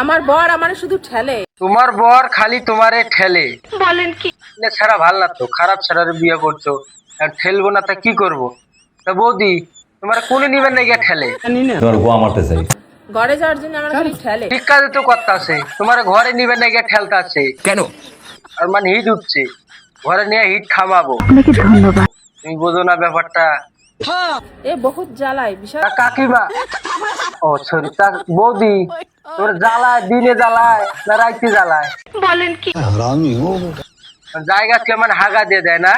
আমার বর আমার শুধু ঠেলে। তোমার বর খালি তোমারে ঠেলে? বলেন কি? ছাড়া ভাল না তো, খারাপ ছাড়ার বিয়ে করছো, আর ঠেলবো না তা কি করবো? তা বৌদি তোমার কোনে নিবেন না গিয়ে ঠেলে? তোমার গোয়া মারতে চাই। ঘরে যাওয়ার জন্য আমার খালি ঠেলে। ঠিক কাজে তো করতে আছে, তোমার ঘরে নিবেন না গিয়ে ঠেলতে আছে কেন? আর মানে হিট উঠছে, ঘরে নিয়ে হিট থামাবো। তুমি বোঝো না ব্যাপারটা। এ বহুত জ্বালায় বিষয়। তা কাকিমা, ও সরি, তা বৌদি তোর জ্বালায় দিনে জ্বালায় না রাইতে জ্বালায়? বলেন কি? জায়গা কে মানে হাগা দিয়ে দেয় না?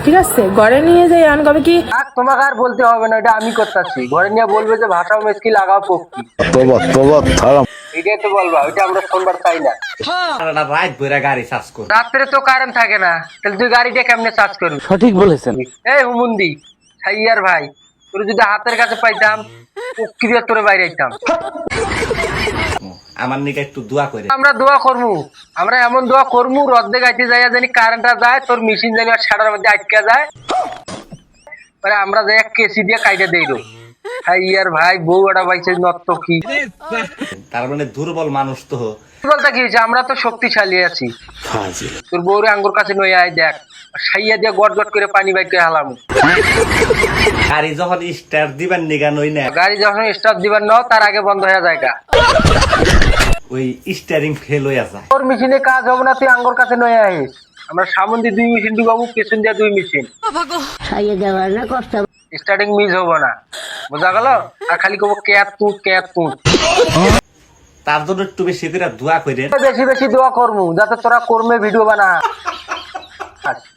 ঠিক আছে, ঘরে নিয়ে যাই আন কবে কি? তোমাকে আর বলতে হবে না, এটা আমি করতেছি। ঘরে নিয়ে বলবে যে ভাষাও মেসকি লাগাও পক্ষী, এটাই তো বলবা, ওইটা আমরা শুনবার চাই না। রাত ভরা গাড়ি চার্জ কর। রাত্রে তো কারেন্ট থাকে না, তাহলে তুই গাড়িটা কেমনে চার্জ করবি? সঠিক বলেছেন। এই হুমুন্দি ছাইয়ার ভাই, তোর যদি হাতের কাছে পাইতাম প্রক্রিয়া তোরে বাইরে আইতাম। আমার নিকে একটু দোয়া করে। আমরা দোয়া করবো, আমরা এমন দোয়া করবো রদ্দে গাইতে যাইয়া জানি কারেন্টটা যায়, তোর মেশিন জানি আর সাড়ার মধ্যে আটকে যায়, পরে আমরা যাই কেসি দিয়ে কাইটে দেই রো। ছাইয়ার ভাই বউ এটা পাইছে নত্ত কি? তার মানে দুর্বল মানুষ তো। বলতে কি হয়েছে, আমরা তো শক্তিশালী আছি। তোর বউরে আঙ্গুর কাছে নই আয় দেখ, সাইয়া দিয়ে গট গট করে পানি বাইকে হালাম। গাড়ি যখন স্টার্ট দিবেন নিগা নই না, গাড়ি যখন স্টার্ট দিবার নাও তার আগে বন্ধ হয়ে যায় গা। ওই স্টিয়ারিং ফেল হয়ে যায়। তোর মেশিনে কাজ হবে না, তুই আঙ্গুর কাছে নই আইস। আমরা সামন দিয়ে 2 মেশিন ঢুকাবো, পেছন দিয়ে 2 মেশিন। স্টার্টিং মিস হবো না, বোঝা গেল? আর খালি কব ক্যাত তু। তার জন্য একটু বেশি করে দোয়া করে। বেশি বেশি দোয়া করবো যাতে তোরা কর্মে ভিডিও বানা,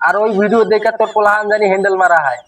আর ওই ভিডিও দেখে তোর পোলাহান জানি হ্যান্ডেল মারা হয়।